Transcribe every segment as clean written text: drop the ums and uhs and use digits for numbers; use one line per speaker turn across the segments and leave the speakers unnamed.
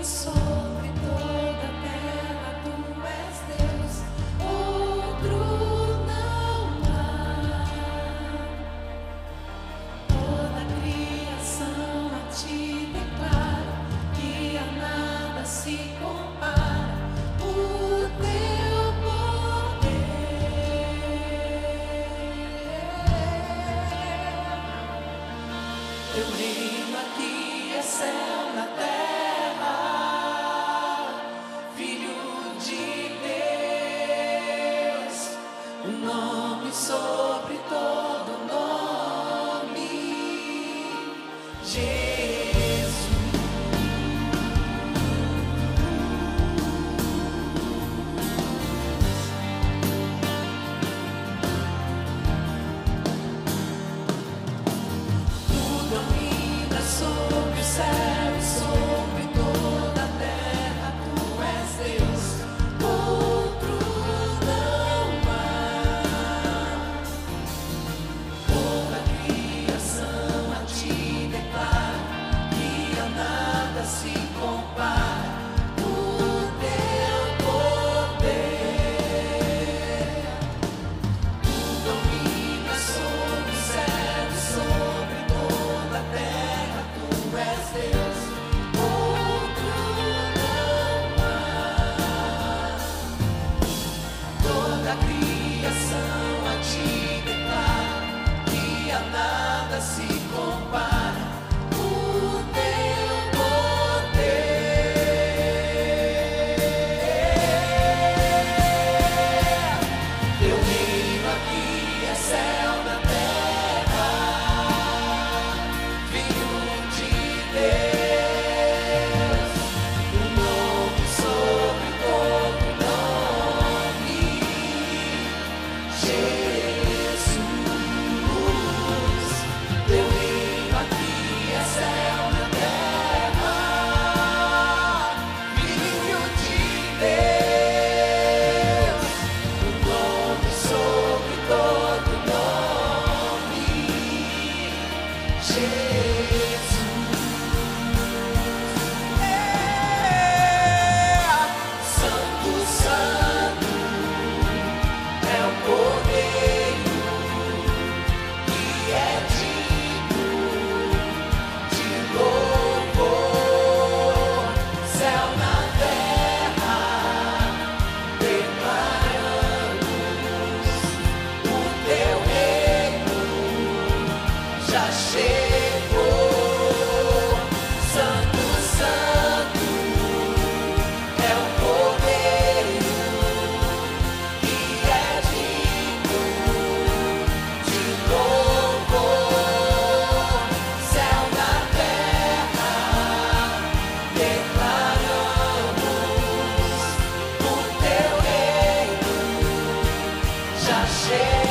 sobre toda a terra, tu és Deus, outro não há. Toda a criação a ti declara que a nada se compara o teu poder. Teu reino aqui é céu na terra, Filho de Deus, o nome sobre todo nome, Jesus. Tu dominas sobre o céu e sobre toda a terra, tu és Deus, outro não há. Toda a criação a ti declara que a nada se compara o teu poder. Tu dominas sobre o céu e sobre toda a terra, tu és Deus, outro não há. Toda a criação a ti declara que a nada se compara o teu poder. Teu reino aqui é céu na terra, Filho de Deus, o nome sobre todo nome, Jesus. Teu reino aqui é céu na terra, Filho de Deus, o nome sobre todo nome, Jesus. Santo, Santo é o Cordeiro que é digno de louvor. Céu na terra, declaramos o teu reino já chegou. Santo, Santo é o Cordeiro que é digno de louvor. Céu na terra, declaramos o teu reino já chegou.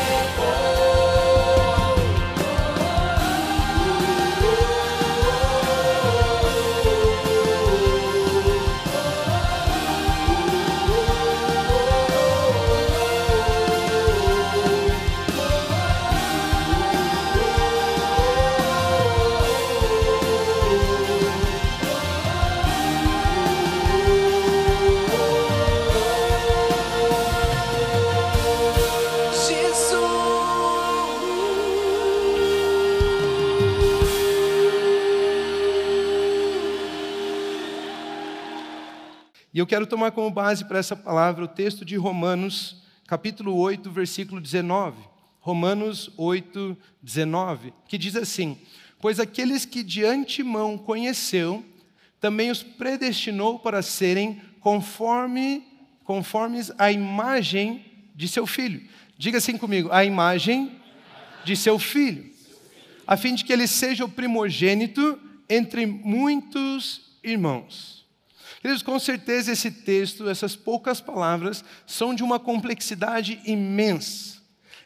E eu quero tomar como base para essa palavra o texto de Romanos, capítulo 8, versículo 19. Romanos 8, 19, que diz assim: pois aqueles que de antemão conheceu, também os predestinou para serem conformes à imagem de seu Filho. Diga assim comigo: a imagem de seu Filho, a fim de que ele seja o primogênito entre muitos irmãos. Queridos, com certeza esse texto, essas poucas palavras, são de uma complexidade imensa.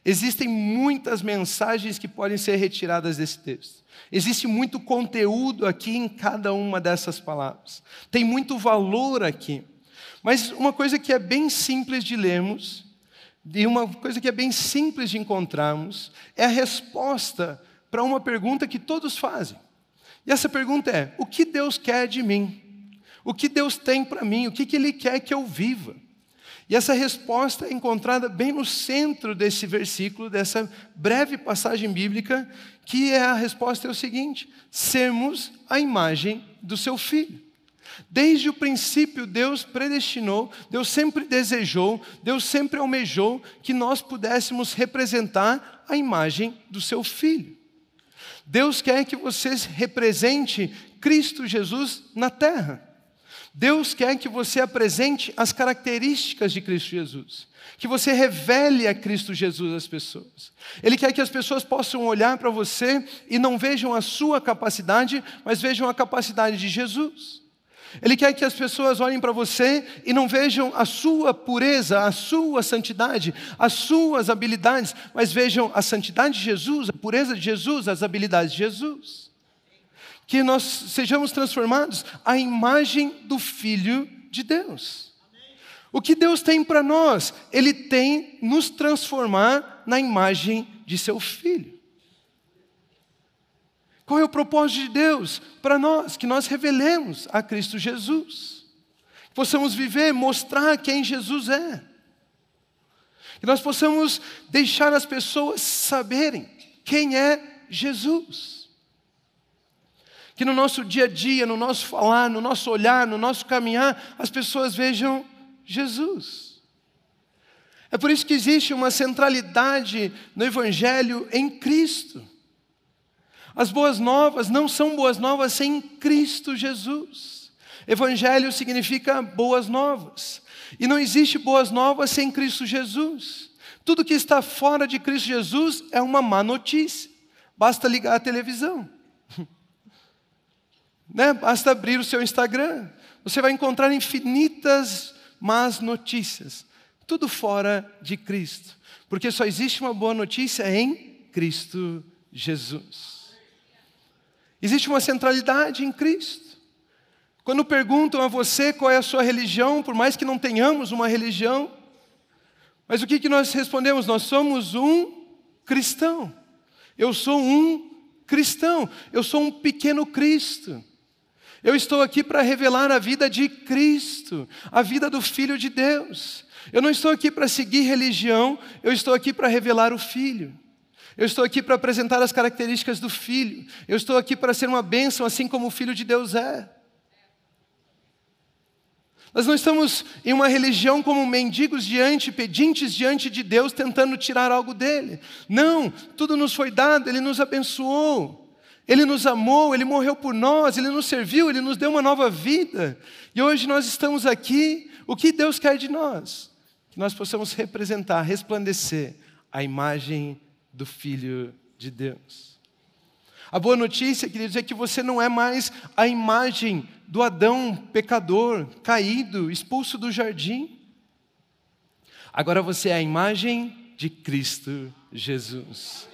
Existem muitas mensagens que podem ser retiradas desse texto. Existe muito conteúdo aqui em cada uma dessas palavras. Tem muito valor aqui. Mas uma coisa que é bem simples de lermos, e uma coisa que é bem simples de encontrarmos, é a resposta para uma pergunta que todos fazem. E essa pergunta é: o que Deus quer de mim? O que Deus tem para mim? O que Ele quer que eu viva? E essa resposta é encontrada bem no centro desse versículo, dessa breve passagem bíblica, que a resposta é o seguinte: sermos a imagem do seu Filho. Desde o princípio, Deus predestinou, Deus sempre desejou, Deus sempre almejou que nós pudéssemos representar a imagem do seu Filho. Deus quer que você represente Cristo Jesus na terra. Deus quer que você apresente as características de Cristo Jesus, que você revele a Cristo Jesus às pessoas. Ele quer que as pessoas possam olhar para você e não vejam a sua capacidade, mas vejam a capacidade de Jesus. Ele quer que as pessoas olhem para você e não vejam a sua pureza, a sua santidade, as suas habilidades, mas vejam a santidade de Jesus, a pureza de Jesus, as habilidades de Jesus. Que nós sejamos transformados à imagem do Filho de Deus. O que Deus tem para nós? Ele tem nos transformar na imagem de seu Filho. Qual é o propósito de Deus para nós? Que nós revelemos a Cristo Jesus. Que possamos viver, mostrar quem Jesus é. Que nós possamos deixar as pessoas saberem quem é Jesus. Que no nosso dia a dia, no nosso falar, no nosso olhar, no nosso caminhar, as pessoas vejam Jesus. É por isso que existe uma centralidade no Evangelho em Cristo. As boas novas não são boas novas sem Cristo Jesus. Evangelho significa boas novas. E não existe boas novas sem Cristo Jesus. Tudo que está fora de Cristo Jesus é uma má notícia. Basta ligar a televisão. Basta abrir o seu Instagram. Você vai encontrar infinitas más notícias. Tudo fora de Cristo. Porque só existe uma boa notícia em Cristo Jesus. Existe uma centralidade em Cristo. Quando perguntam a você qual é a sua religião, por mais que não tenhamos uma religião, mas o que nós respondemos? Nós somos um cristão. Eu sou um cristão. Eu sou um pequeno Cristo. Eu estou aqui para revelar a vida de Cristo, a vida do Filho de Deus. Eu não estou aqui para seguir religião, eu estou aqui para revelar o Filho. Eu estou aqui para apresentar as características do Filho. Eu estou aqui para ser uma bênção, assim como o Filho de Deus é. Nós não estamos em uma religião como mendigos pedintes diante de Deus, tentando tirar algo dele. Não, tudo nos foi dado, Ele nos abençoou. Ele nos amou, Ele morreu por nós, Ele nos serviu, Ele nos deu uma nova vida. E hoje nós estamos aqui, o que Deus quer de nós? Que nós possamos representar, resplandecer a imagem do Filho de Deus. A boa notícia, queridos, é que você não é mais a imagem do Adão pecador, caído, expulso do jardim. Agora você é a imagem de Cristo Jesus.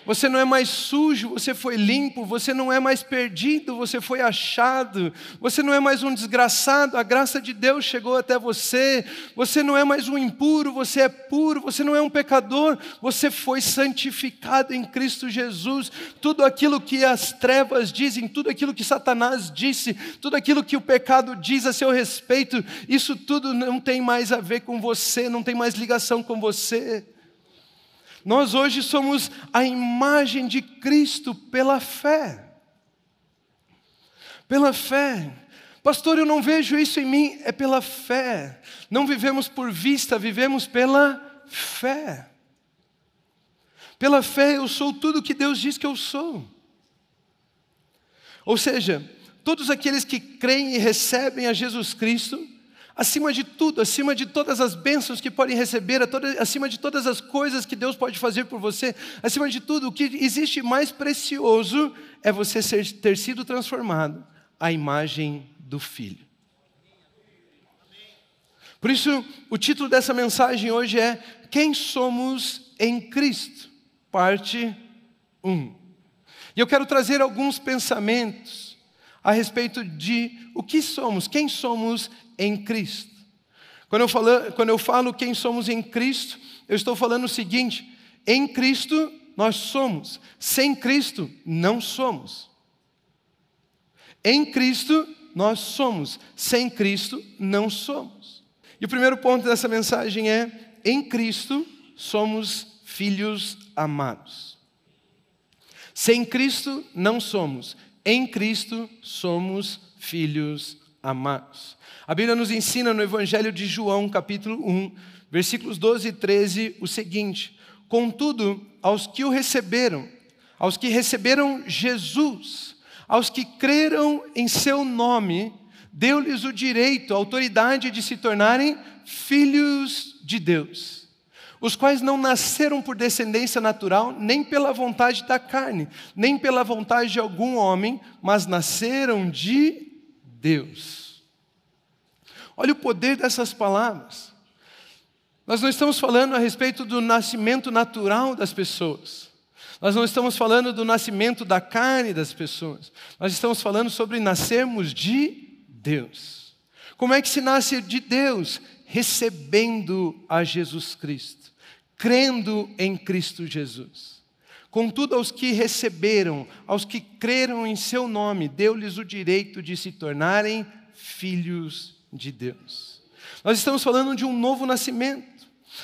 Você não é mais sujo, você foi limpo. Você não é mais perdido, você foi achado. Você não é mais um desgraçado, a graça de Deus chegou até você. Você não é mais um impuro, você é puro. Você não é um pecador, você foi santificado em Cristo Jesus. Tudo aquilo que as trevas dizem, tudo aquilo que Satanás disse, tudo aquilo que o pecado diz a seu respeito, isso tudo não tem mais a ver com você, não tem mais ligação com você. Nós hoje somos a imagem de Cristo pela fé. Pela fé. Pastor, eu não vejo isso em mim. É pela fé. Não vivemos por vista, vivemos pela fé. Pela fé eu sou tudo que Deus diz que eu sou. Ou seja, todos aqueles que creem e recebem a Jesus Cristo, acima de tudo, acima de todas as bênçãos que podem receber, acima de todas as coisas que Deus pode fazer por você, acima de tudo, o que existe mais precioso é você ter sido transformado à imagem do Filho. Por isso, o título dessa mensagem hoje é Quem somos em Cristo? Parte 1. E eu quero trazer alguns pensamentos a respeito de o que somos, quem somos em Cristo. Quando eu falo quem somos em Cristo, eu estou falando o seguinte: em Cristo nós somos, sem Cristo não somos. Em Cristo nós somos. Sem Cristo, não somos. E o primeiro ponto dessa mensagem é: em Cristo, somos filhos amados. Sem Cristo, não somos. Em Cristo, somos filhos amados. A Bíblia nos ensina no Evangelho de João, capítulo 1, versículos 12 e 13, o seguinte: contudo, aos que o receberam, aos que receberam Jesus, aos que creram em seu nome, deu-lhes o direito, a autoridade de se tornarem filhos de Deus, os quais não nasceram por descendência natural, nem pela vontade da carne, nem pela vontade de algum homem, mas nasceram de Deus. Olha o poder dessas palavras. Nós não estamos falando a respeito do nascimento natural das pessoas. Nós não estamos falando do nascimento da carne das pessoas. Nós estamos falando sobre nascermos de Deus. Como é que se nasce de Deus? Recebendo a Jesus Cristo, crendo em Cristo Jesus. Contudo, aos que receberam, aos que creram em seu nome, deu-lhes o direito de se tornarem filhos de Deus. Nós estamos falando de um novo nascimento.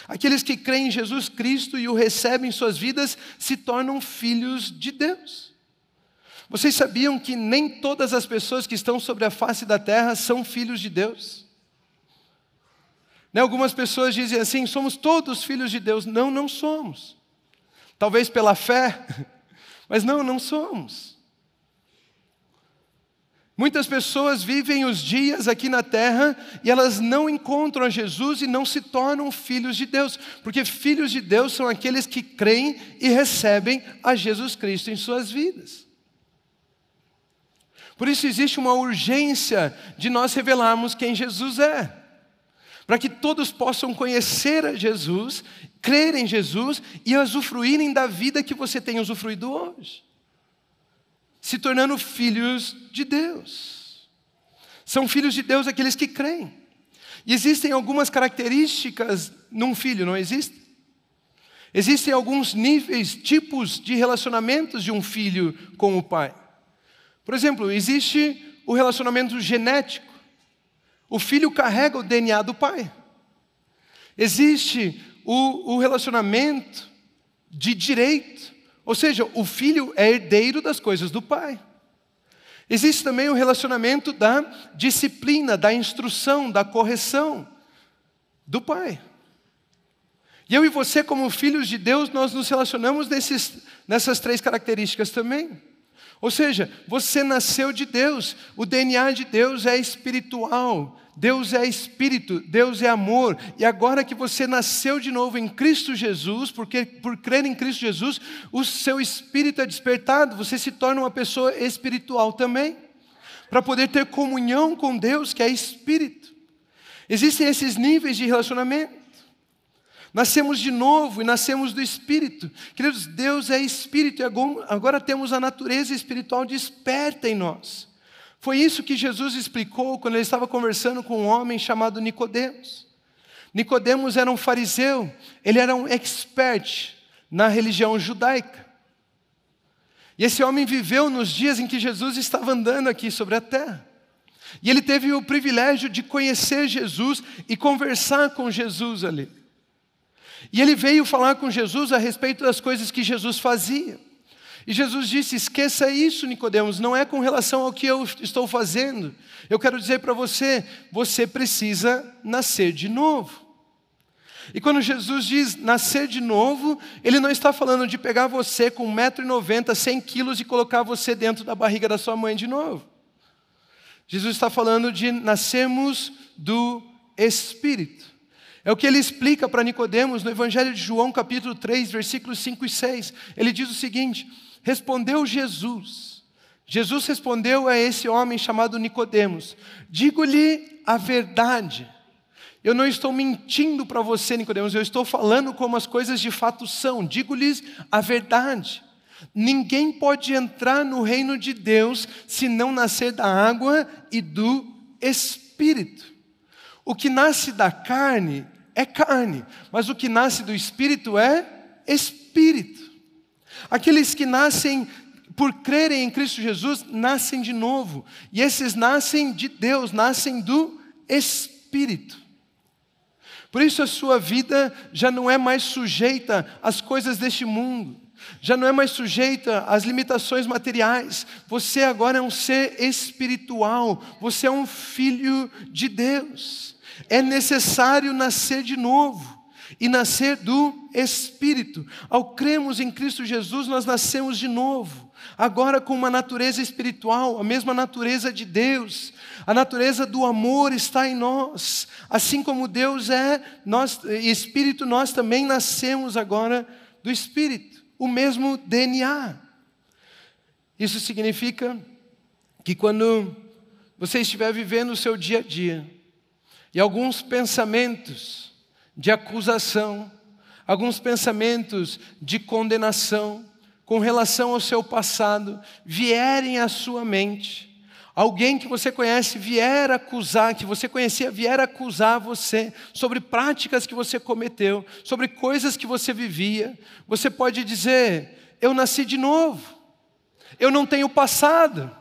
Aqueles que creem em Jesus Cristo e o recebem em suas vidas se tornam filhos de Deus. Vocês sabiam que nem todas as pessoas que estão sobre a face da terra são filhos de Deus? Algumas pessoas dizem assim: somos todos filhos de Deus. Não, não somos. Talvez pela fé, mas não somos. Muitas pessoas vivem os dias aqui na terra e elas não encontram a Jesus e não se tornam filhos de Deus, porque filhos de Deus são aqueles que creem e recebem a Jesus Cristo em suas vidas. Por isso existe uma urgência de nós revelarmos quem Jesus é, para que todos possam conhecer a Jesus, crer em Jesus e usufruírem da vida que você tem usufruído hoje, se tornando filhos de Deus. São filhos de Deus aqueles que creem. E existem algumas características num filho, não existe? Existem alguns níveis, tipos de relacionamentos de um filho com o pai. Por exemplo, existe o relacionamento genético. O filho carrega o DNA do pai. Existe o relacionamento de direito. Ou seja, o filho é herdeiro das coisas do pai. Existe também o relacionamento da disciplina, da instrução, da correção do pai. E eu e você, como filhos de Deus, nós nos relacionamos nessas três características também. Ou seja, você nasceu de Deus, o DNA de Deus é espiritual, Deus é espírito, Deus é amor. E agora que você nasceu de novo em Cristo Jesus, porque por crer em Cristo Jesus, o seu espírito é despertado, você se torna uma pessoa espiritual também, para poder ter comunhão com Deus, que é espírito. Existem esses níveis de relacionamento. Nascemos de novo e nascemos do Espírito. Queridos, Deus é Espírito e agora temos a natureza espiritual desperta em nós. Foi isso que Jesus explicou quando ele estava conversando com um homem chamado Nicodemos. Nicodemos era um fariseu, ele era um expert na religião judaica. E esse homem viveu nos dias em que Jesus estava andando aqui sobre a terra. E ele teve o privilégio de conhecer Jesus e conversar com Jesus ali. E ele veio falar com Jesus a respeito das coisas que Jesus fazia. E Jesus disse: esqueça isso, Nicodemos, não é com relação ao que eu estou fazendo. Eu quero dizer para você, você precisa nascer de novo. E quando Jesus diz nascer de novo, ele não está falando de pegar você com 1,90 m, 100 quilos e colocar você dentro da barriga da sua mãe de novo. Jesus está falando de nascermos do Espírito. É o que ele explica para Nicodemos no Evangelho de João, capítulo 3, versículos 5 e 6. Ele diz o seguinte: respondeu Jesus. Jesus respondeu a esse homem chamado Nicodemos: digo-lhe a verdade. Eu não estou mentindo para você, Nicodemos, eu estou falando como as coisas de fato são. Digo-lhes a verdade. Ninguém pode entrar no reino de Deus se não nascer da água e do Espírito. O que nasce da carne é carne, mas o que nasce do Espírito é Espírito. Aqueles que nascem por crerem em Cristo Jesus, nascem de novo. E esses nascem de Deus, nascem do Espírito. Por isso a sua vida já não é mais sujeita às coisas deste mundo. Já não é mais sujeita às limitações materiais. Você agora é um ser espiritual. Você é um filho de Deus. É necessário nascer de novo. E nascer do Espírito. Ao crermos em Cristo Jesus, nós nascemos de novo. Agora com uma natureza espiritual, a mesma natureza de Deus. A natureza do amor está em nós. Assim como Deus é, Espírito, nós também nascemos agora do Espírito. O mesmo DNA. Isso significa que quando você estiver vivendo o seu dia a dia, e alguns pensamentos de acusação, alguns pensamentos de condenação com relação ao seu passado vierem à sua mente, alguém que você conhece vier acusar, que você conhecia, vier acusar você sobre práticas que você cometeu, sobre coisas que você vivia, você pode dizer: eu nasci de novo, eu não tenho passado.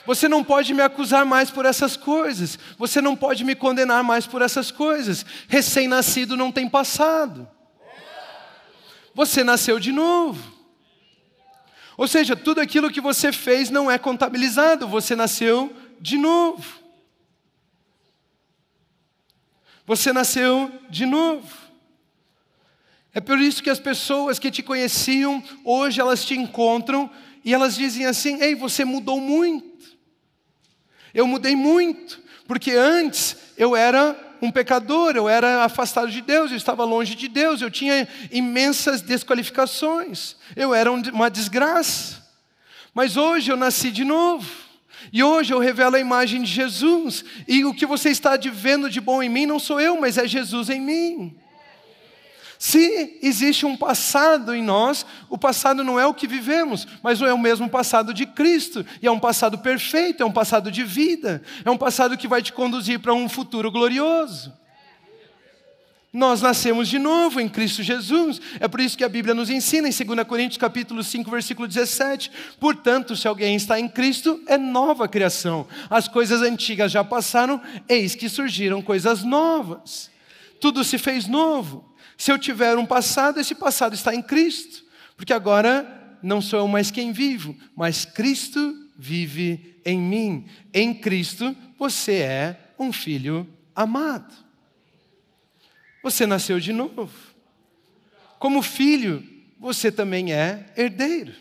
Você não pode me acusar mais por essas coisas. Você não pode me condenar mais por essas coisas. Recém-nascido não tem passado. Você nasceu de novo. Ou seja, tudo aquilo que você fez não é contabilizado. Você nasceu de novo. Você nasceu de novo. É por isso que as pessoas que te conheciam, hoje elas te encontram e elas dizem assim: ei, você mudou muito. Eu mudei muito, porque antes eu era um pecador, eu era afastado de Deus, eu estava longe de Deus, eu tinha imensas desqualificações, eu era uma desgraça. Mas hoje eu nasci de novo, e hoje eu revelo a imagem de Jesus, e o que você está vendo de bom em mim não sou eu, mas é Jesus em mim. Se existe um passado em nós, o passado não é o que vivemos, mas é o mesmo passado de Cristo. E é um passado perfeito, é um passado de vida. É um passado que vai te conduzir para um futuro glorioso. Nós nascemos de novo em Cristo Jesus. É por isso que a Bíblia nos ensina em 2 Coríntios capítulo 5, versículo 17. Portanto, se alguém está em Cristo, é nova criação. As coisas antigas já passaram, eis que surgiram coisas novas. Tudo se fez novo. Se eu tiver um passado, esse passado está em Cristo. Porque agora não sou eu mais quem vivo, mas Cristo vive em mim. Em Cristo você é um filho amado. Você nasceu de novo. Como filho, você também é herdeiro.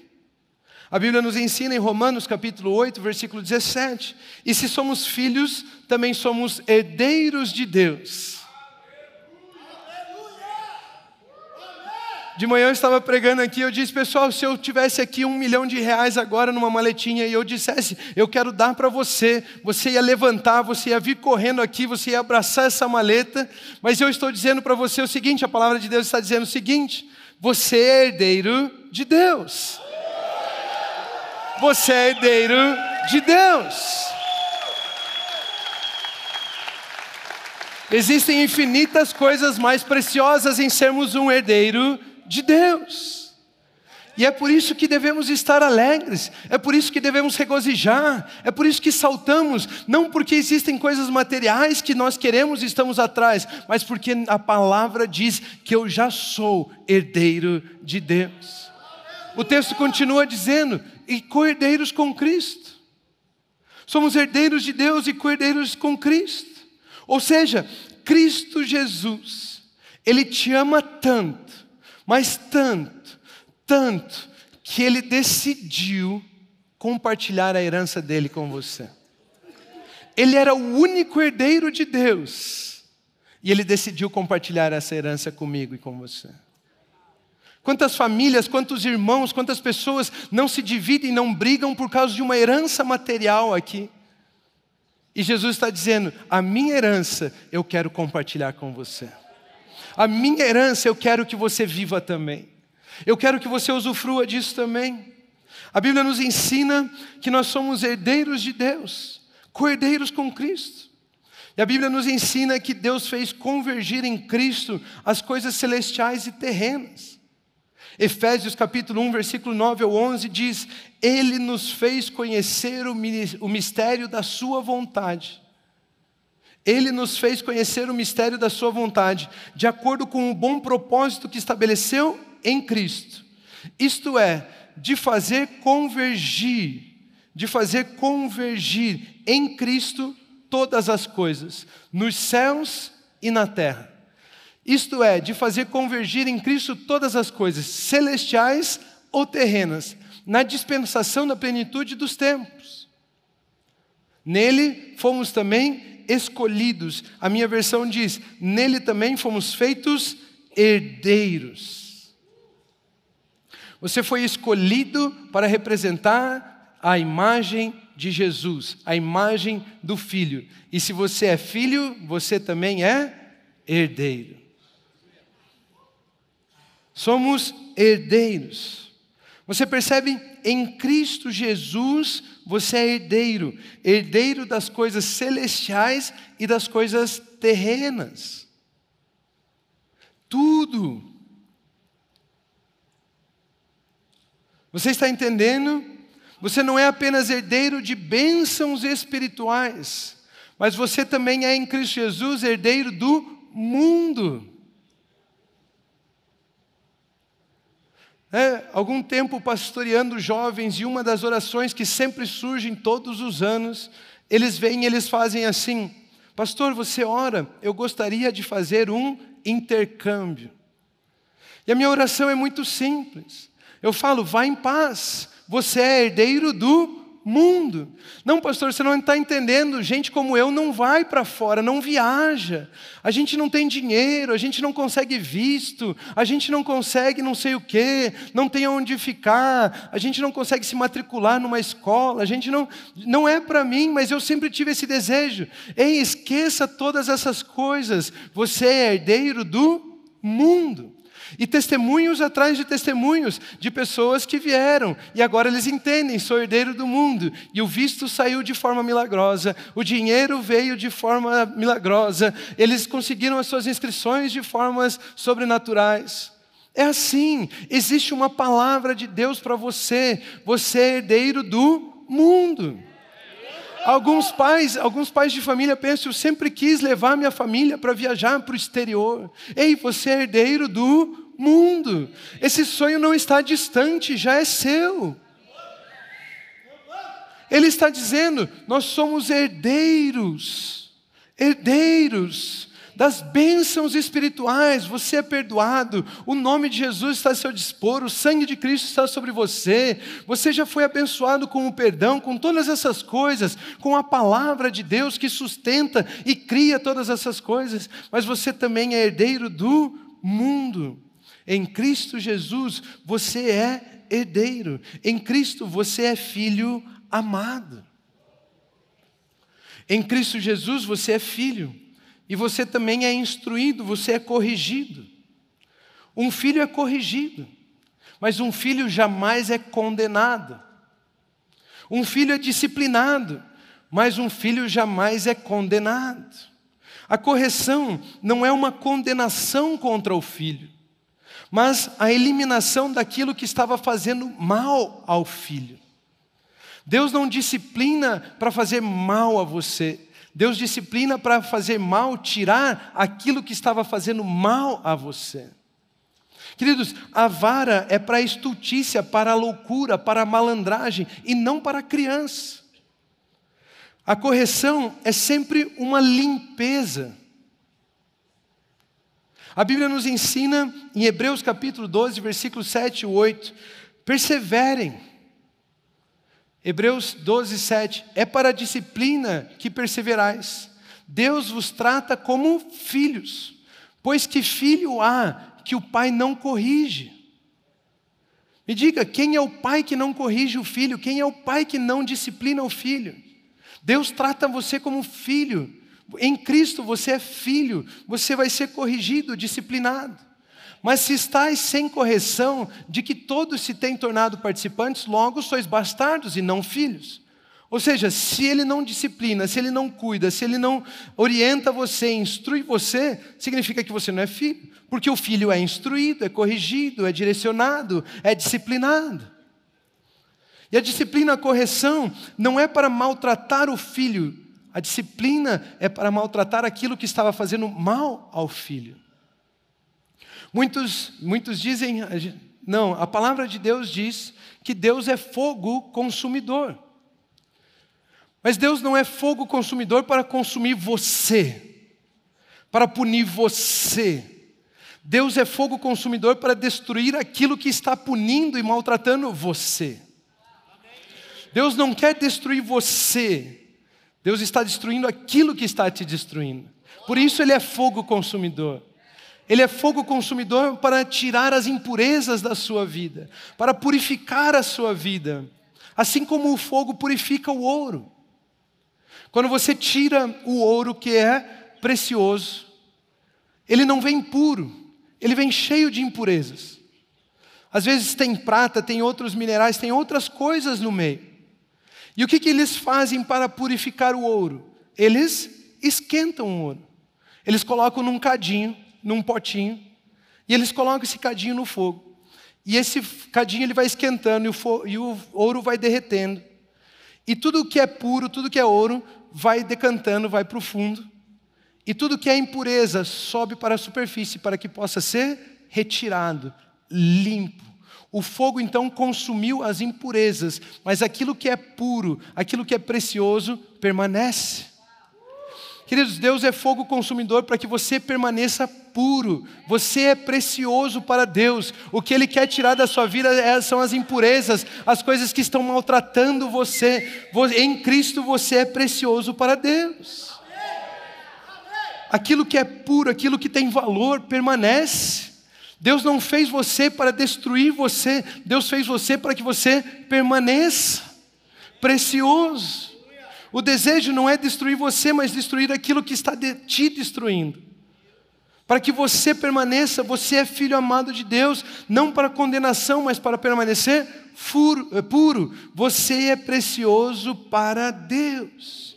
A Bíblia nos ensina em Romanos capítulo 8, versículo 17. E se somos filhos, também somos herdeiros de Deus. De manhã eu estava pregando aqui, eu disse: pessoal, se eu tivesse aqui R$1 milhão agora numa maletinha e eu dissesse: eu quero dar para você, você ia levantar, você ia vir correndo aqui, você ia abraçar essa maleta, mas eu estou dizendo para você o seguinte, a palavra de Deus está dizendo o seguinte: você é herdeiro de Deus. Você é herdeiro de Deus. Existem infinitas coisas mais preciosas em sermos um herdeiro de Deus. E é por isso que devemos estar alegres, é por isso que devemos regozijar, é por isso que saltamos, não porque existem coisas materiais que nós queremos e estamos atrás, mas porque a palavra diz que eu já sou herdeiro de Deus. O texto continua dizendo: e co-herdeiros com Cristo. Somos herdeiros de Deus e co-herdeiros com Cristo. Ou seja, Cristo Jesus, Ele te ama tanto, mas tanto, tanto, que Ele decidiu compartilhar a herança dEle com você. Ele era o único herdeiro de Deus, e Ele decidiu compartilhar essa herança comigo e com você. Quantas famílias, quantos irmãos, quantas pessoas não se dividem, não brigam por causa de uma herança material aqui. E Jesus está dizendo: a minha herança eu quero compartilhar com você. A minha herança eu quero que você viva também. Eu quero que você usufrua disso também. A Bíblia nos ensina que nós somos herdeiros de Deus, co-herdeiros com Cristo. E a Bíblia nos ensina que Deus fez convergir em Cristo as coisas celestiais e terrenas. Efésios capítulo 1, versículo 9 ao 11 diz: Ele nos fez conhecer o mistério da sua vontade. Ele nos fez conhecer o mistério da sua vontade, de acordo com o bom propósito que estabeleceu em Cristo. Isto é, de fazer convergir em Cristo todas as coisas, nos céus e na terra. Isto é, de fazer convergir em Cristo todas as coisas, celestiais ou terrenas, na dispensação da plenitude dos tempos. Nele fomos também escolhidos. A minha versão diz: nele também fomos feitos herdeiros. Você foi escolhido para representar a imagem de Jesus, a imagem do Filho. E se você é filho, você também é herdeiro. Somos herdeiros. Você percebe? Em Cristo Jesus, você é herdeiro. Herdeiro das coisas celestiais e das coisas terrenas. Tudo. Você está entendendo? Você não é apenas herdeiro de bênçãos espirituais, mas você também é em Cristo Jesus herdeiro do mundo. Algum tempo pastoreando jovens, e uma das orações que sempre surgem todos os anos, eles vêm e eles fazem assim: pastor, você ora, eu gostaria de fazer um intercâmbio. E a minha oração é muito simples. Eu falo: vá em paz, você é herdeiro do mundo. Não, pastor, você não está entendendo. Gente como eu não vai para fora, não viaja. A gente não tem dinheiro, a gente não consegue visto, a gente não consegue não sei o quê, não tem onde ficar, a gente não consegue se matricular numa escola, a gente não é para mim, mas eu sempre tive esse desejo. Ei, esqueça todas essas coisas. Você é herdeiro do mundo. E testemunhos atrás de testemunhos de pessoas que vieram e agora eles entendem: sou herdeiro do mundo, e o visto saiu de forma milagrosa, o dinheiro veio de forma milagrosa, eles conseguiram as suas inscrições de formas sobrenaturais. É assim, existe uma palavra de Deus para você. Você é herdeiro do mundo. Alguns pais de família pensam: eu sempre quis levar minha família para viajar para o exterior. Ei, você é herdeiro do mundo. Esse sonho não está distante, já é seu. Ele está dizendo: nós somos herdeiros das bênçãos espirituais. Você é perdoado, o nome de Jesus está a seu dispor, o sangue de Cristo está sobre você, você já foi abençoado com o perdão, com todas essas coisas, com a palavra de Deus que sustenta e cria todas essas coisas, mas você também é herdeiro do mundo. Em Cristo Jesus você é herdeiro, em Cristo você é filho amado. Em Cristo Jesus você é filho. E você também é instruído, você é corrigido. Um filho é corrigido, mas um filho jamais é condenado. Um filho é disciplinado, mas um filho jamais é condenado. A correção não é uma condenação contra o filho, mas a eliminação daquilo que estava fazendo mal ao filho. Deus não disciplina para fazer mal a você. Deus disciplina para fazer mal, tirar aquilo que estava fazendo mal a você. Queridos, a vara é para a estultícia, para a loucura, para a malandragem, e não para a criança. A correção é sempre uma limpeza. A Bíblia nos ensina, em Hebreus capítulo 12, versículos 7 e 8, perseverem. Hebreus 12, 7, é para a disciplina que perseverais. Deus vos trata como filhos, pois que filho há que o pai não corrige? Me diga, quem é o pai que não corrige o filho? Quem é o pai que não disciplina o filho? Deus trata você como filho. Em Cristo você é filho, você vai ser corrigido, disciplinado. Mas se estáis sem correção, de que todos se têm tornado participantes, logo sois bastardos e não filhos. Ou seja, se ele não disciplina, se ele não cuida, se ele não orienta você, instrui você, significa que você não é filho. Porque o filho é instruído, é corrigido, é direcionado, é disciplinado. E a disciplina, a correção, não é para maltratar o filho. A disciplina é para maltratar aquilo que estava fazendo mal ao filho. Muitos dizem, não, a palavra de Deus diz que Deus é fogo consumidor. Mas Deus não é fogo consumidor para consumir você, para punir você. Deus é fogo consumidor para destruir aquilo que está punindo e maltratando você. Deus não quer destruir você. Deus está destruindo aquilo que está te destruindo. Por isso Ele é fogo consumidor. Ele é fogo consumidor para tirar as impurezas da sua vida, para purificar a sua vida. Assim como o fogo purifica o ouro. Quando você tira o ouro que é precioso, ele não vem puro, ele vem cheio de impurezas. Às vezes tem prata, tem outros minerais, tem outras coisas no meio. E o que eles fazem para purificar o ouro? Eles esquentam o ouro. Eles colocam num cadinho, num potinho, e eles colocam esse cadinho no fogo. E esse cadinho ele vai esquentando e o ouro vai derretendo. E tudo que é puro, tudo que é ouro, vai decantando, vai para o fundo. E tudo que é impureza sobe para a superfície para que possa ser retirado, limpo. O fogo então consumiu as impurezas, mas aquilo que é puro, aquilo que é precioso, permanece. Queridos, Deus é fogo consumidor para que você permaneça puro. Você é precioso para Deus. O que Ele quer tirar da sua vida são as impurezas, as coisas que estão maltratando você. Em Cristo você é precioso para Deus. Aquilo que é puro, aquilo que tem valor, permanece. Deus não fez você para destruir você. Deus fez você para que você permaneça precioso. O desejo não é destruir você, mas destruir aquilo que está te destruindo. Para que você permaneça, você é filho amado de Deus, não para condenação, mas para permanecer puro. Você é precioso para Deus.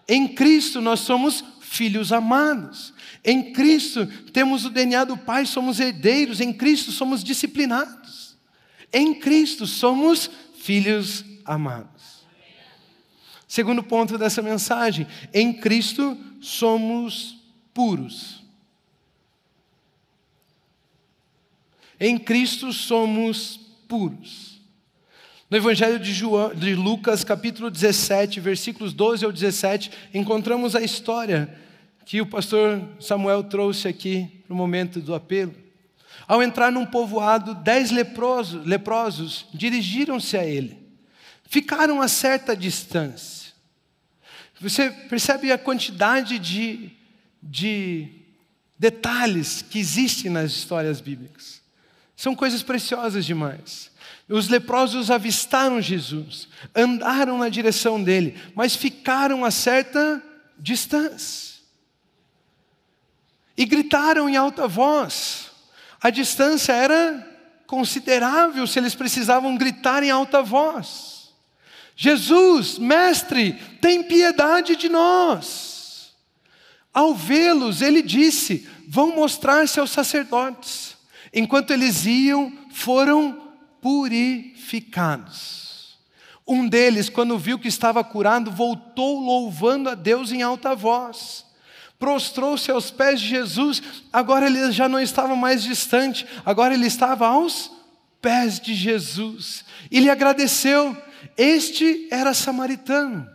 Em Cristo nós somos filhos amados. Em Cristo temos o DNA do Pai, somos herdeiros. Em Cristo somos disciplinados. Em Cristo somos filhos amados. Segundo ponto dessa mensagem, em Cristo somos puros. Em Cristo somos puros. No Evangelho de Lucas, capítulo 17, versículos 12 ao 17, encontramos a história que o pastor Samuel trouxe aqui no momento do apelo. Ao entrar num povoado, 10 leprosos dirigiram-se a ele. Ficaram a certa distância. Você percebe a quantidade de detalhes que existem nas histórias bíblicas. São coisas preciosas demais. Os leprosos avistaram Jesus, andaram na direção dele, mas ficaram a certa distância. E gritaram em alta voz. A distância era considerável se eles precisavam gritar em alta voz. Jesus, mestre, tem piedade de nós. Ao vê-los, ele disse, vão mostrar-se aos sacerdotes. Enquanto eles iam, foram purificados. Um deles, quando viu que estava curado, voltou louvando a Deus em alta voz. Prostrou-se aos pés de Jesus. Agora ele já não estava mais distante, agora ele estava aos pés de Jesus. E lhe agradeceu. Este era samaritano.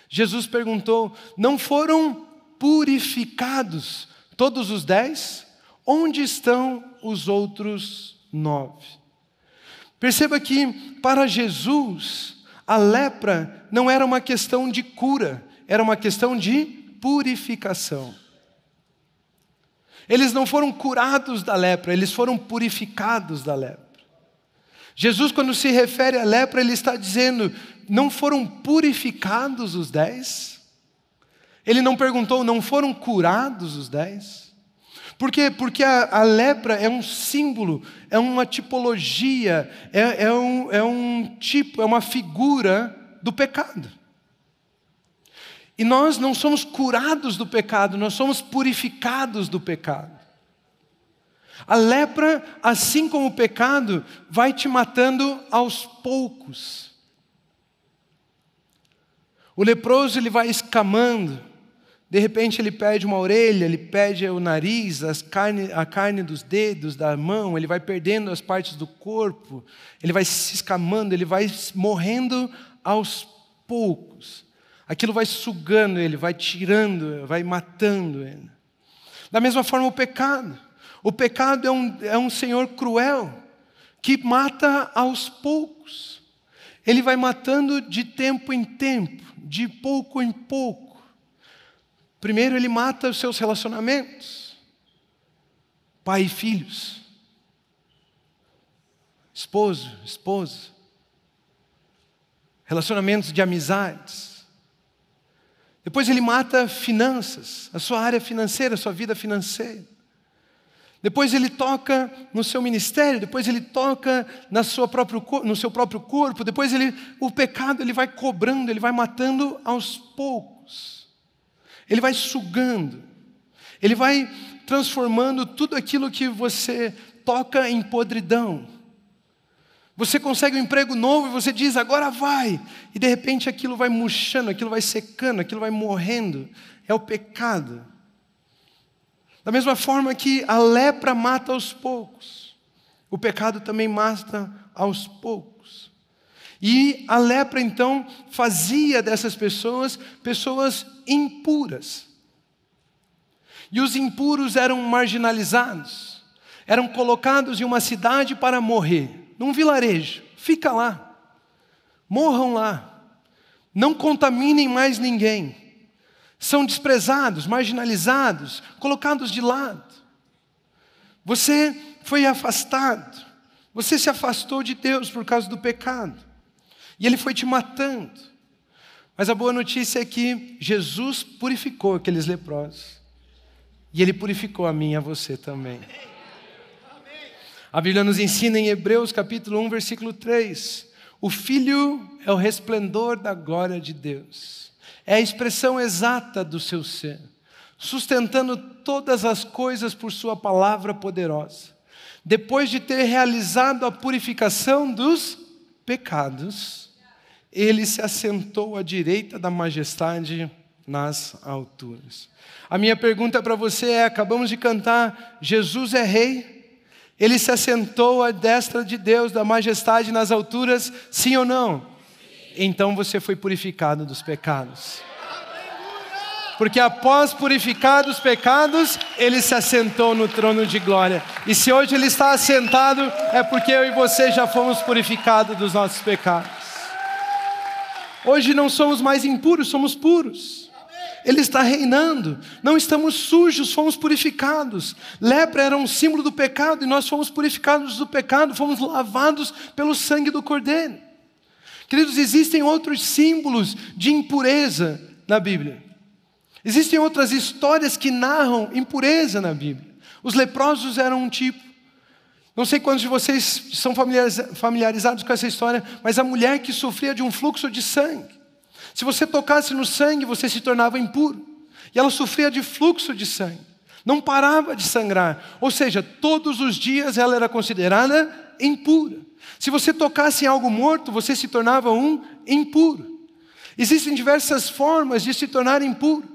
Jesus perguntou, não foram purificados todos os 10? Onde estão os outros 9? Perceba que para Jesus, a lepra não era uma questão de cura, era uma questão de purificação. Eles não foram curados da lepra, eles foram purificados da lepra. Jesus, quando se refere à lepra, ele está dizendo, não foram purificados os 10? Ele não perguntou, não foram curados os 10? Por quê? Porque a lepra é um símbolo, é uma tipologia, é um tipo, é uma figura do pecado. E nós não somos curados do pecado, nós somos purificados do pecado. A lepra, assim como o pecado, vai te matando aos poucos. O leproso, ele vai escamando. De repente ele perde uma orelha, ele perde o nariz, a carne dos dedos, da mão, ele vai perdendo as partes do corpo, ele vai se escamando, ele vai morrendo aos poucos. Aquilo vai sugando ele, vai tirando, vai matando ele. Da mesma forma o pecado. O pecado é um senhor cruel, que mata aos poucos. Ele vai matando de tempo em tempo, de pouco em pouco. Primeiro ele mata os seus relacionamentos. Pai e filhos. Esposo, esposa. Relacionamentos de amizades. Depois ele mata finanças, a sua área financeira, a sua vida financeira. Depois ele toca no seu ministério, depois ele toca no seu próprio corpo, depois o pecado ele vai cobrando, ele vai matando aos poucos. Ele vai sugando, ele vai transformando tudo aquilo que você toca em podridão. Você consegue um emprego novo e você diz, agora vai. E de repente aquilo vai murchando, aquilo vai secando, aquilo vai morrendo. É o pecado. Da mesma forma que a lepra mata aos poucos, o pecado também mata aos poucos. E a lepra então fazia dessas pessoas impuras. E os impuros eram marginalizados, eram colocados em uma cidade para morrer, num vilarejo. Fica lá, morram lá, não contaminem mais ninguém. São desprezados, marginalizados, colocados de lado. Você foi afastado, você se afastou de Deus por causa do pecado. E Ele foi te matando. Mas a boa notícia é que Jesus purificou aqueles leprosos. E Ele purificou a mim e a você também. A Bíblia nos ensina em Hebreus capítulo 1, versículo 3. O Filho é o resplendor da glória de Deus. É a expressão exata do seu ser, sustentando todas as coisas por sua palavra poderosa. Depois de ter realizado a purificação dos pecados, Ele se assentou à direita da majestade nas alturas. A minha pergunta para você é, acabamos de cantar, Jesus é Rei, Ele se assentou à destra de Deus, da majestade nas alturas, sim ou não? Então você foi purificado dos pecados. Porque após purificar dos pecados, Ele se assentou no trono de glória. E se hoje Ele está assentado, é porque eu e você já fomos purificados dos nossos pecados. Hoje não somos mais impuros, somos puros. Ele está reinando, não estamos sujos, fomos purificados. Lepra era um símbolo do pecado e nós fomos purificados do pecado, fomos lavados pelo sangue do Cordeiro. Queridos, existem outros símbolos de impureza na Bíblia. Existem outras histórias que narram impureza na Bíblia. Os leprosos eram um tipo. Não sei quantos de vocês são familiarizados com essa história, mas a mulher que sofria de um fluxo de sangue. Se você tocasse no sangue, você se tornava impuro. E ela sofria de fluxo de sangue. Não parava de sangrar. Ou seja, todos os dias ela era considerada impura. Se você tocasse em algo morto, você se tornava um impuro. Existem diversas formas de se tornar impuro.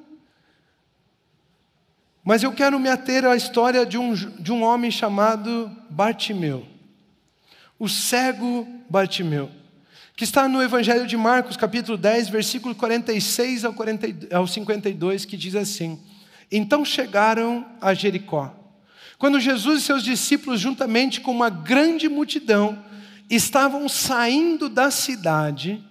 Mas eu quero me ater à história de um homem chamado Bartimeu. O cego Bartimeu. Que está no Evangelho de Marcos, capítulo 10, versículo 46 ao 52, que diz assim: Então chegaram a Jericó. Quando Jesus e seus discípulos, juntamente com uma grande multidão, estavam saindo da cidade,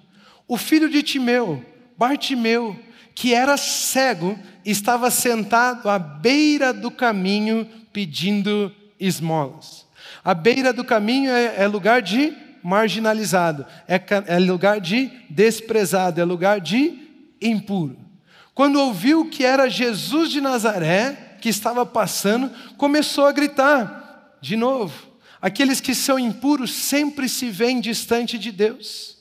o filho de Timeu, Bartimeu, que era cego, estava sentado à beira do caminho pedindo esmolas. A beira do caminho é lugar de marginalizado, é lugar de desprezado, é lugar de impuro. Quando ouviu que era Jesus de Nazaré, que estava passando, começou a gritar, de novo, aqueles que são impuros sempre se veem distante de Deus.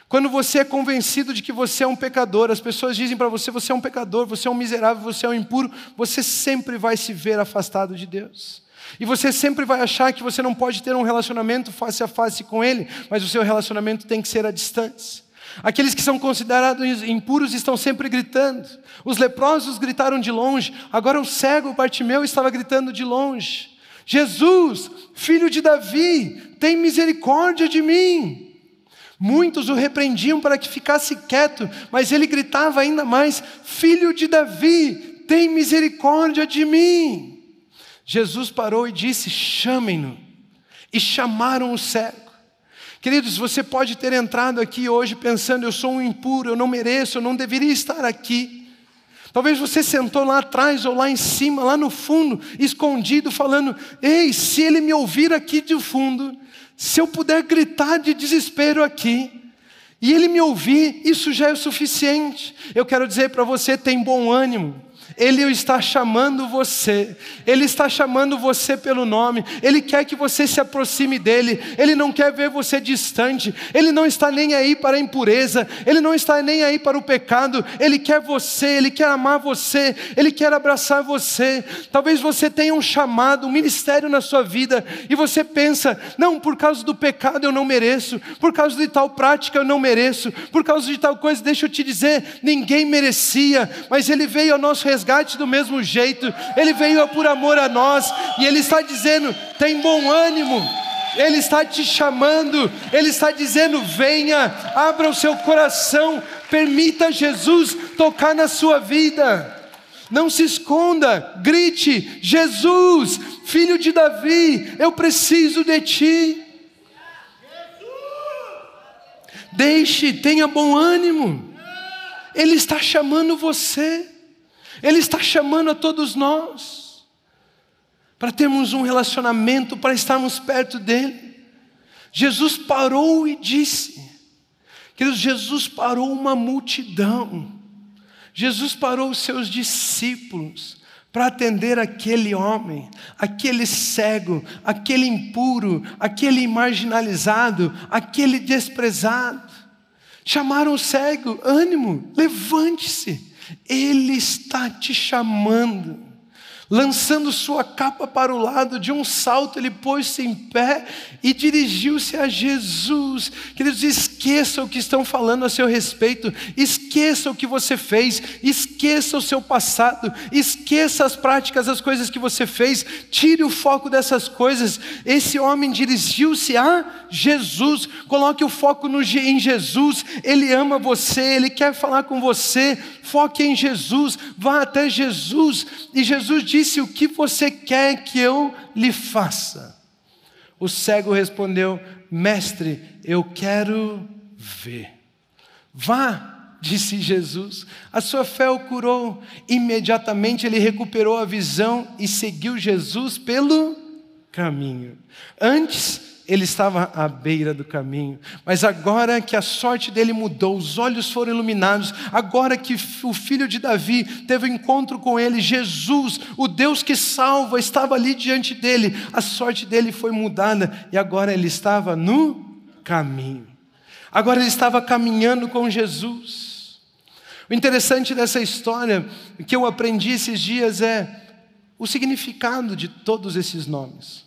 Quando você é convencido de que você é um pecador, as pessoas dizem para você, você é um pecador, você é um miserável, você é um impuro, você sempre vai se ver afastado de Deus. E você sempre vai achar que você não pode ter um relacionamento face a face com Ele, mas o seu relacionamento tem que ser à distância. Aqueles que são considerados impuros estão sempre gritando. Os leprosos gritaram de longe, agora o cego Bartimeu estava gritando de longe. Jesus, filho de Davi, tem misericórdia de mim. Muitos o repreendiam para que ficasse quieto, mas ele gritava ainda mais, filho de Davi, tem misericórdia de mim. Jesus parou e disse, chamem-no. E chamaram o cego. Queridos, você pode ter entrado aqui hoje pensando, eu sou um impuro, eu não mereço, eu não deveria estar aqui. Talvez você sentou lá atrás ou lá em cima, lá no fundo, escondido, falando, ei, se ele me ouvir aqui do fundo, se eu puder gritar de desespero aqui, e ele me ouvir, isso já é o suficiente. Eu quero dizer para você, tem bom ânimo. Ele está chamando você, Ele está chamando você pelo nome, Ele quer que você se aproxime dEle, Ele não quer ver você distante, Ele não está nem aí para a impureza, Ele não está nem aí para o pecado, Ele quer você, Ele quer amar você, Ele quer abraçar você. Talvez você tenha um chamado, um ministério na sua vida, e você pensa, não, por causa do pecado eu não mereço, por causa de tal prática eu não mereço, por causa de tal coisa, deixa eu te dizer, ninguém merecia, mas Ele veio ao nosso resgate do mesmo jeito, Ele veio por amor a nós, e Ele está dizendo, tem bom ânimo, Ele está te chamando, Ele está dizendo, venha, abra o seu coração, permita Jesus tocar na sua vida, não se esconda, grite, Jesus, filho de Davi, eu preciso de ti, deixe, tenha bom ânimo, Ele está chamando você, Ele está chamando a todos nós, para termos um relacionamento, para estarmos perto dEle. Jesus parou e disse, queridos, Jesus parou uma multidão, Jesus parou os seus discípulos, para atender aquele homem, aquele cego, aquele impuro, aquele marginalizado, aquele desprezado. Chamaram o cego, ânimo, levante-se. Ele está te chamando. Lançando sua capa para o lado, de um salto ele pôs-se em pé e dirigiu-se a Jesus. Queridos, esqueça o que estão falando a seu respeito, esqueça o que você fez, esqueça o seu passado, esqueça as práticas, as coisas que você fez, tire o foco dessas coisas. Esse homem dirigiu-se a Jesus, coloque o foco em Jesus, Ele ama você, Ele quer falar com você, foque em Jesus, vá até Jesus, e Jesus disse, o que você quer que eu lhe faça? O cego respondeu, mestre, eu quero ver. Vá, disse Jesus, a sua fé o curou. Imediatamente ele recuperou a visão e seguiu Jesus pelo caminho. Antes, ele estava à beira do caminho, mas agora que a sorte dele mudou, os olhos foram iluminados, agora que o filho de Davi teve um encontro com ele, Jesus, o Deus que salva, estava ali diante dele, a sorte dele foi mudada, e agora ele estava no caminho, agora ele estava caminhando com Jesus. O interessante dessa história, que eu aprendi esses dias, é o significado de todos esses nomes.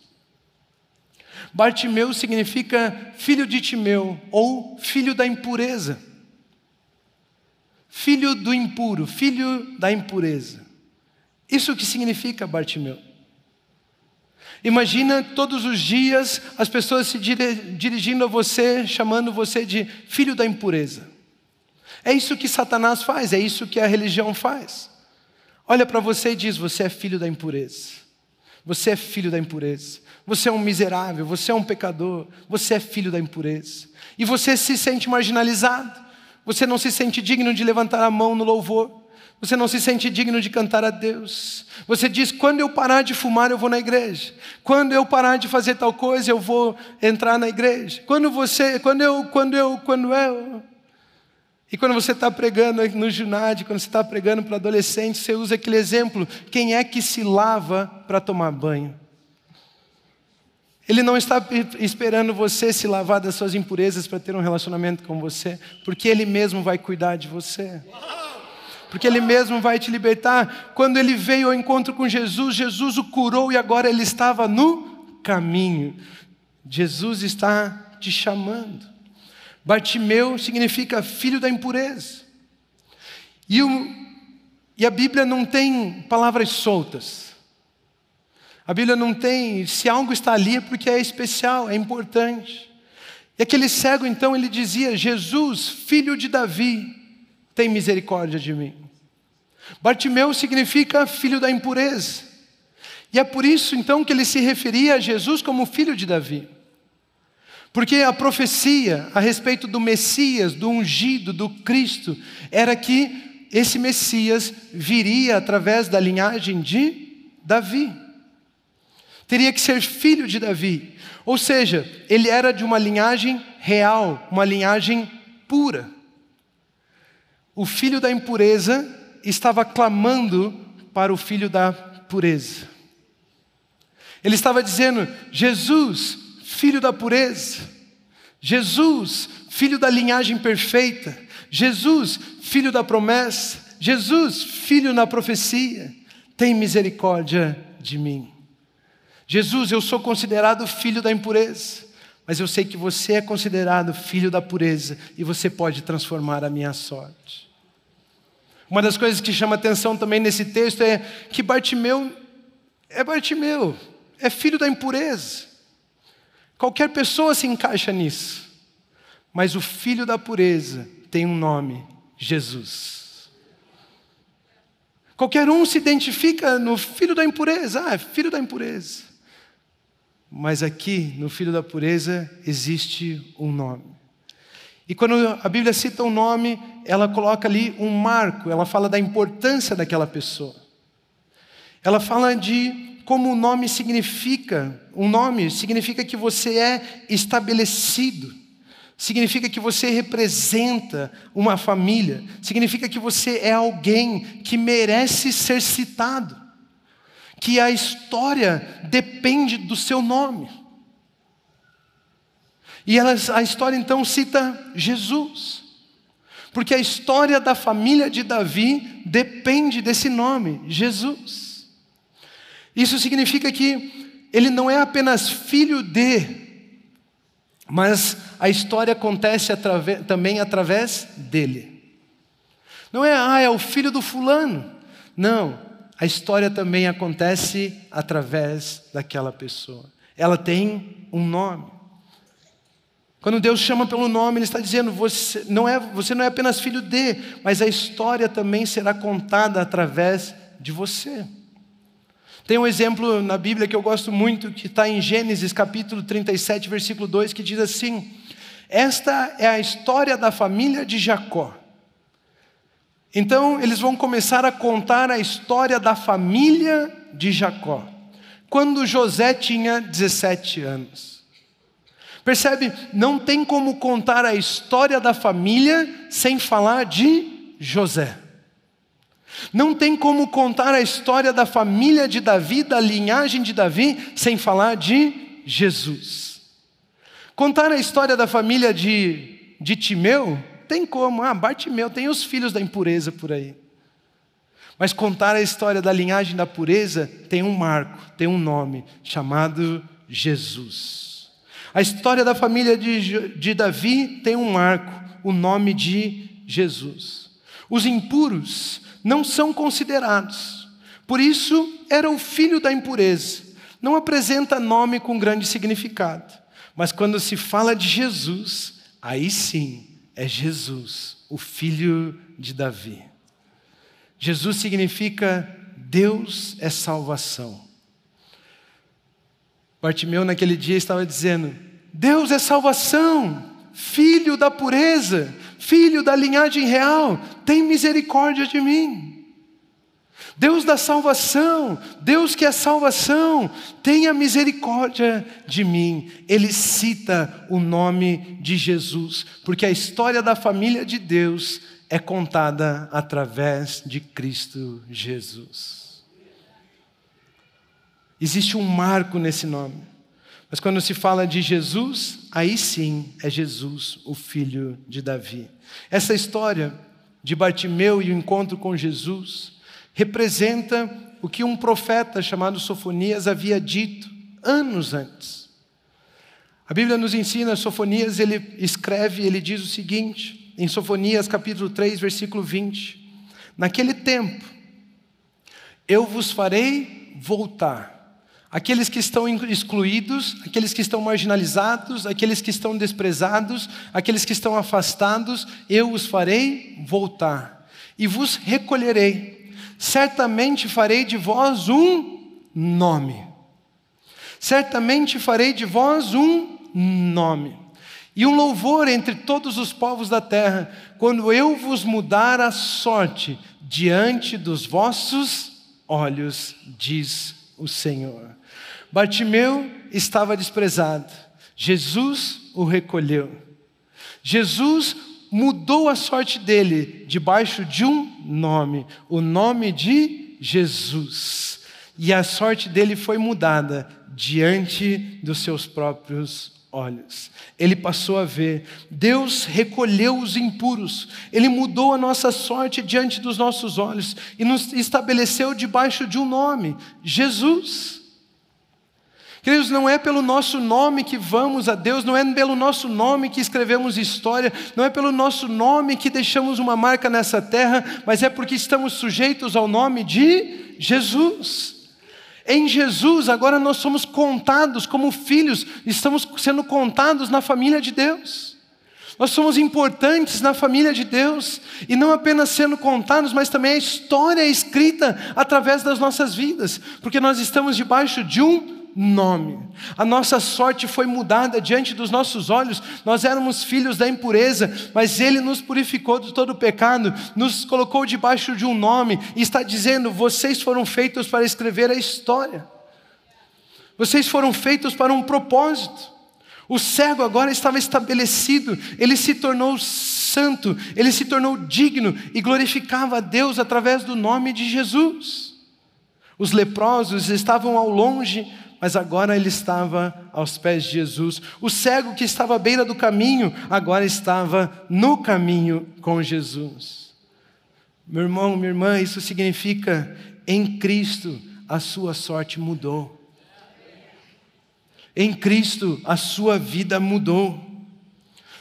Bartimeu significa filho de Timeu, ou filho da impureza. Filho do impuro, filho da impureza. Isso que significa Bartimeu. Imagina todos os dias as pessoas se dirigindo a você, chamando você de filho da impureza. É isso que Satanás faz, é isso que a religião faz. Olha para você e diz, você é filho da impureza. Você é filho da impureza. Você é um miserável, você é um pecador, você é filho da impureza. E você se sente marginalizado, você não se sente digno de levantar a mão no louvor, você não se sente digno de cantar a Deus. Você diz, quando eu parar de fumar eu vou na igreja, quando eu parar de fazer tal coisa eu vou entrar na igreja, E quando você está pregando no ginásio, quando você está pregando para adolescente, você usa aquele exemplo, quem é que se lava para tomar banho? Ele não está esperando você se lavar das suas impurezas para ter um relacionamento com você, porque Ele mesmo vai cuidar de você. Porque Ele mesmo vai te libertar. Quando ele veio ao encontro com Jesus, Jesus o curou e agora ele estava no caminho. Jesus está te chamando. Bartimeu significa filho da impureza. E a Bíblia não tem palavras soltas. A Bíblia não tem, se algo está ali é porque é especial, é importante. E aquele cego então, ele dizia: Jesus, filho de Davi, tem misericórdia de mim. Bartimeu significa filho da impureza. E é por isso então que ele se referia a Jesus como filho de Davi. Porque a profecia a respeito do Messias, do ungido, do Cristo, era que esse Messias viria através da linhagem de Davi. Teria que ser filho de Davi. Ou seja, ele era de uma linhagem real, uma linhagem pura. O filho da impureza estava clamando para o filho da pureza. Ele estava dizendo: Jesus, filho da pureza. Jesus, filho da linhagem perfeita. Jesus, filho da promessa. Jesus, filho na profecia. Tem misericórdia de mim. Jesus, eu sou considerado filho da impureza, mas eu sei que você é considerado filho da pureza e você pode transformar a minha sorte. Uma das coisas que chama atenção também nesse texto é que Bartimeu, é filho da impureza. Qualquer pessoa se encaixa nisso. Mas o filho da pureza tem um nome: Jesus. Qualquer um se identifica no filho da impureza. É filho da impureza. Mas aqui, no filho da pureza, existe um nome. E quando a Bíblia cita um nome, ela coloca ali um marco, ela fala da importância daquela pessoa. Ela fala de como o nome significa. Um nome significa que você é estabelecido. Significa que você representa uma família. Significa que você é alguém que merece ser citado. Que a história depende do seu nome. E a história então cita Jesus. Porque a história da família de Davi depende desse nome, Jesus. Isso significa que ele não é apenas filho de, mas a história acontece também através dele. Não é, é o filho do fulano. Não, a história também acontece através daquela pessoa. Ela tem um nome. Quando Deus chama pelo nome, Ele está dizendo: você não é apenas filho de, mas a história também será contada através de você. Tem um exemplo na Bíblia que eu gosto muito, que está em Gênesis capítulo 37, versículo 2, que diz assim: esta é a história da família de Jacó. Então eles vão começar a contar a história da família de Jacó, quando José tinha 17 anos. Percebe? Não tem como contar a história da família sem falar de José. Não tem como contar a história da família de Davi, da linhagem de Davi, sem falar de Jesus. Contar a história da família de Timeu, tem como. Bartimeu, tem os filhos da impureza por aí. Mas contar a história da linhagem da pureza tem um marco, tem um nome, chamado Jesus. A história da família de Davi tem um marco, o nome de Jesus. Os impuros não são considerados. Por isso, era o filho da impureza. Não apresenta nome com grande significado. Mas quando se fala de Jesus, aí sim é Jesus, o filho de Davi. Jesus significa Deus é salvação. Bartimeu naquele dia estava dizendo: Deus é salvação, filho da pureza, filho da linhagem real, tem misericórdia de mim. Deus da salvação, Deus que é salvação, tenha misericórdia de mim. Ele cita o nome de Jesus, porque a história da família de Deus é contada através de Cristo Jesus. Existe um marco nesse nome. Mas quando se fala de Jesus, aí sim é Jesus, o filho de Davi. Essa história de Bartimeu e o encontro com Jesus representa o que um profeta chamado Sofonias havia dito anos antes. A Bíblia nos ensina, Sofonias, ele escreve, ele diz o seguinte, em Sofonias capítulo 3, versículo 20: naquele tempo, eu vos farei voltar. Aqueles que estão excluídos, aqueles que estão marginalizados, aqueles que estão desprezados, aqueles que estão afastados, eu os farei voltar. E vos recolherei. Certamente farei de vós um nome. Certamente farei de vós um nome. E um louvor entre todos os povos da terra, quando eu vos mudar a sorte diante dos vossos olhos, diz o Senhor. Bartimeu estava desprezado. Jesus o recolheu. Jesus mudou a sorte dele debaixo de um nome, o nome de Jesus. E a sorte dele foi mudada diante dos seus próprios olhos. Ele passou a ver. Deus recolheu os impuros. Ele mudou a nossa sorte diante dos nossos olhos e nos estabeleceu debaixo de um nome, Jesus. Queridos, não é pelo nosso nome que vamos a Deus, não é pelo nosso nome que escrevemos história, não é pelo nosso nome que deixamos uma marca nessa terra, mas é porque estamos sujeitos ao nome de Jesus. Em Jesus, agora nós somos contados como filhos, estamos sendo contados na família de Deus. Nós somos importantes na família de Deus, e não apenas sendo contados, mas também a história é escrita através das nossas vidas, porque nós estamos debaixo de um nome. A nossa sorte foi mudada diante dos nossos olhos. Nós éramos filhos da impureza, mas Ele nos purificou de todo o pecado, nos colocou debaixo de um nome, e está dizendo: vocês foram feitos para escrever a história. Vocês foram feitos para um propósito. O cego agora estava estabelecido, ele se tornou santo, ele se tornou digno e glorificava a Deus através do nome de Jesus. Os leprosos estavam ao longe, mas agora ele estava aos pés de Jesus. O cego que estava à beira do caminho, agora estava no caminho com Jesus. Meu irmão, minha irmã, isso significa: em Cristo a sua sorte mudou. Em Cristo a sua vida mudou.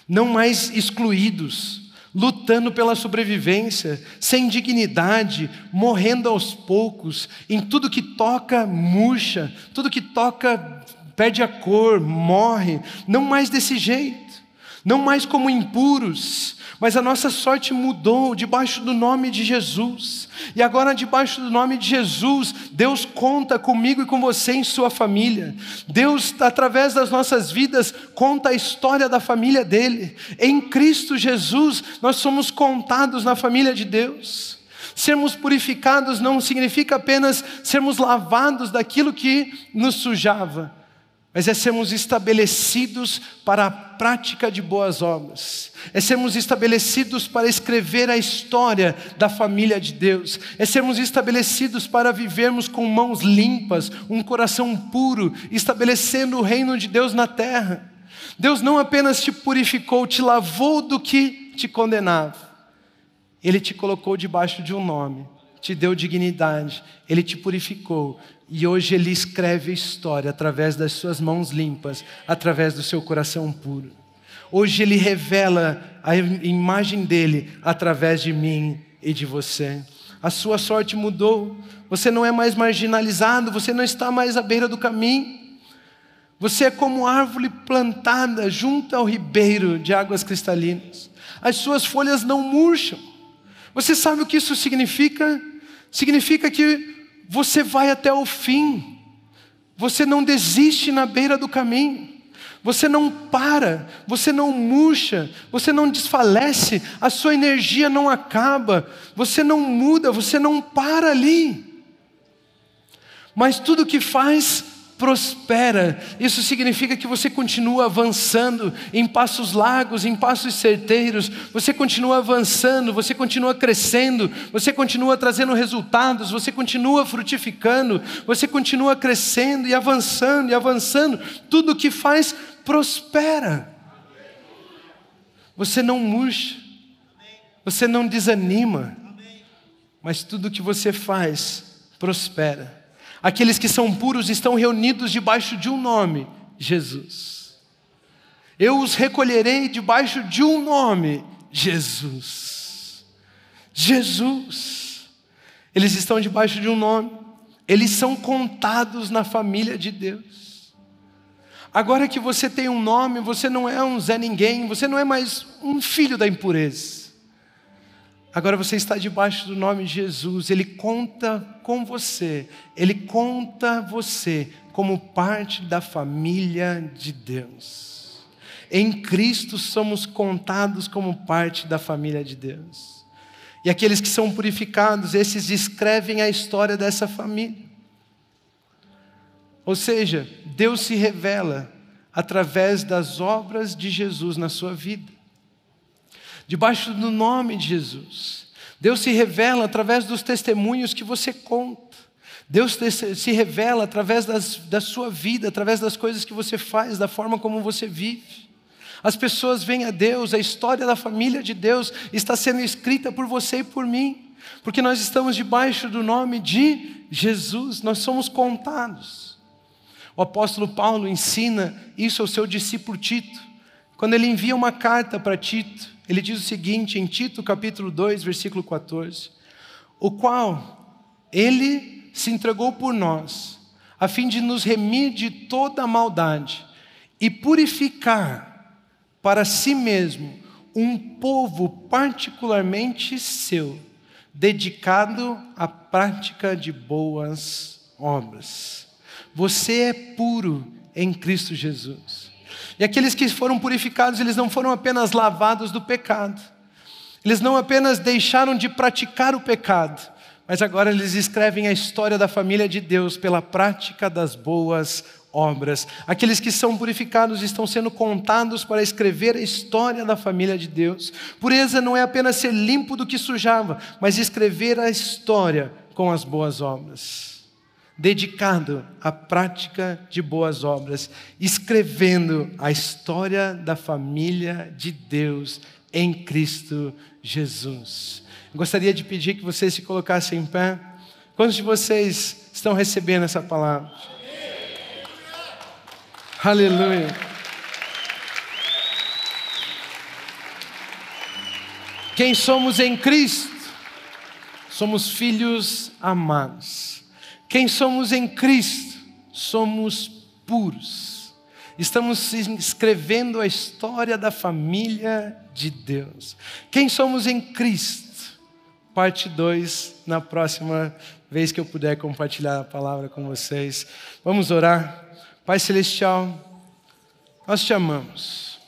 Não mais excluídos, lutando pela sobrevivência, sem dignidade, morrendo aos poucos, em tudo que toca murcha, tudo que toca perde a cor, morre. Não mais desse jeito, não mais como impuros, mas a nossa sorte mudou debaixo do nome de Jesus. E agora, debaixo do nome de Jesus, Deus conta comigo e com você em sua família. Deus, através das nossas vidas, conta a história da família dele. Em Cristo Jesus, nós somos contados na família de Deus. Sermos purificados não significa apenas sermos lavados daquilo que nos sujava, mas é sermos estabelecidos para a prática de boas obras. É sermos estabelecidos para escrever a história da família de Deus. É sermos estabelecidos para vivermos com mãos limpas, um coração puro, estabelecendo o reino de Deus na terra. Deus não apenas te purificou, te lavou do que te condenava. Ele te colocou debaixo de um nome, te deu dignidade, Ele te purificou. E hoje Ele escreve a história através das suas mãos limpas, através do seu coração puro. Hoje Ele revela a imagem dEle através de mim e de você. A sua sorte mudou, você não é mais marginalizado, você não está mais à beira do caminho. Você é como árvore plantada junto ao ribeiro de águas cristalinas. As suas folhas não murcham. Você sabe o que isso significa? Significa que você vai até o fim. Você não desiste na beira do caminho. Você não para, você não murcha, você não desfalece, a sua energia não acaba, você não muda, você não para ali. Mas tudo que faz prospera. Isso significa que você continua avançando em passos largos, em passos certeiros. Você continua avançando, você continua crescendo, você continua trazendo resultados, você continua frutificando, você continua crescendo e avançando e avançando. Tudo que faz prospera. Você não murcha, você não desanima, mas tudo que você faz prospera. Aqueles que são puros estão reunidos debaixo de um nome, Jesus. Eu os recolherei debaixo de um nome, Jesus. Jesus. Eles estão debaixo de um nome. Eles são contados na família de Deus. Agora que você tem um nome, você não é um Zé Ninguém, você não é mais um filho da impureza. Agora você está debaixo do nome de Jesus. Ele conta com você. Ele conta você como parte da família de Deus. Em Cristo somos contados como parte da família de Deus. E aqueles que são purificados, esses escrevem a história dessa família. Ou seja, Deus se revela através das obras de Jesus na sua vida. Debaixo do nome de Jesus. Deus se revela através dos testemunhos que você conta. Deus se revela através da sua vida, através das coisas que você faz, da forma como você vive. As pessoas veem a Deus, a história da família de Deus está sendo escrita por você e por mim. Porque nós estamos debaixo do nome de Jesus, nós somos contados. O apóstolo Paulo ensina isso ao seu discípulo Tito. Quando ele envia uma carta para Tito, ele diz o seguinte, em Tito capítulo 2, versículo 14. O qual ele se entregou por nós, a fim de nos remir de toda a maldade e purificar para si mesmo um povo particularmente seu, dedicado à prática de boas obras. Você é puro em Cristo Jesus. E aqueles que foram purificados, eles não foram apenas lavados do pecado. Eles não apenas deixaram de praticar o pecado, mas agora eles escrevem a história da família de Deus pela prática das boas obras. Aqueles que são purificados estão sendo contados para escrever a história da família de Deus. Pureza não é apenas ser limpo do que sujava, mas escrever a história com as boas obras. Dedicado à prática de boas obras, escrevendo a história da família de Deus em Cristo Jesus. Eu gostaria de pedir que vocês se colocassem em pé. Quantos de vocês estão recebendo essa palavra? Aleluia. Quem somos em Cristo? Somos filhos amados. Quem somos em Cristo? Somos puros. Estamos escrevendo a história da família de Deus. Quem somos em Cristo? Parte 2, na próxima vez que eu puder compartilhar a palavra com vocês. Vamos orar. Pai Celestial, nós te amamos.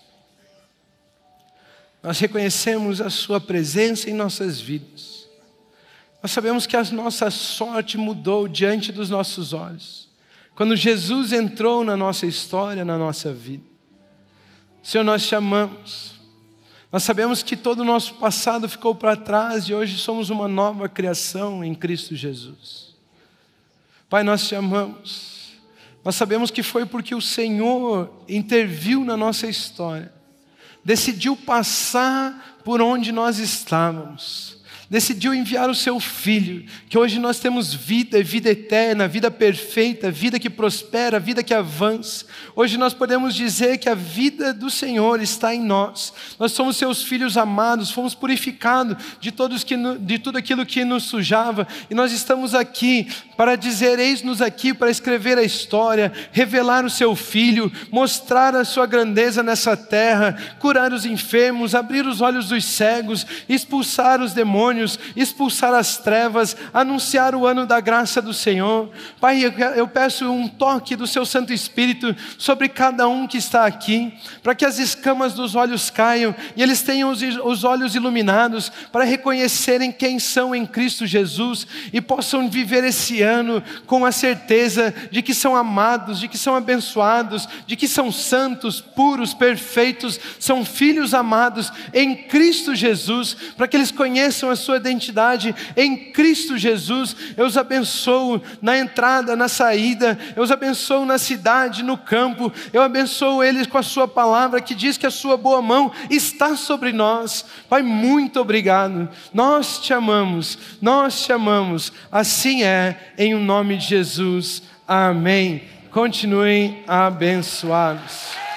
Nós reconhecemos a sua presença em nossas vidas. Nós sabemos que a nossa sorte mudou diante dos nossos olhos. Quando Jesus entrou na nossa história, na nossa vida. Senhor, nós te amamos. Nós sabemos que todo o nosso passado ficou para trás e hoje somos uma nova criação em Cristo Jesus. Pai, nós te amamos. Nós sabemos que foi porque o Senhor interviu na nossa história. Decidiu passar por onde nós estávamos. Decidiu enviar o seu Filho, que hoje nós temos vida, vida eterna, vida perfeita, vida que prospera, vida que avança. Hoje nós podemos dizer que a vida do Senhor está em nós. Nós somos seus filhos amados, fomos purificados de tudo aquilo que nos sujava. E nós estamos aqui para dizer, eis-nos aqui para escrever a história, revelar o seu Filho, mostrar a sua grandeza nessa terra, curar os enfermos, abrir os olhos dos cegos, expulsar os demônios, sonhos, expulsar as trevas, anunciar o ano da graça do Senhor. Pai, eu peço um toque do Seu Santo Espírito sobre cada um que está aqui, para que as escamas dos olhos caiam e eles tenham os olhos iluminados para reconhecerem quem são em Cristo Jesus e possam viver esse ano com a certeza de que são amados, de que são abençoados, de que são santos, puros, perfeitos, são filhos amados em Cristo Jesus, para que eles conheçam a sua identidade em Cristo Jesus. Eu os abençoo na entrada, na saída, eu os abençoo na cidade, no campo, eu abençoo eles com a sua palavra que diz que a sua boa mão está sobre nós. Pai, muito obrigado, nós te amamos, assim é, em o nome de Jesus, amém. Continuem abençoados.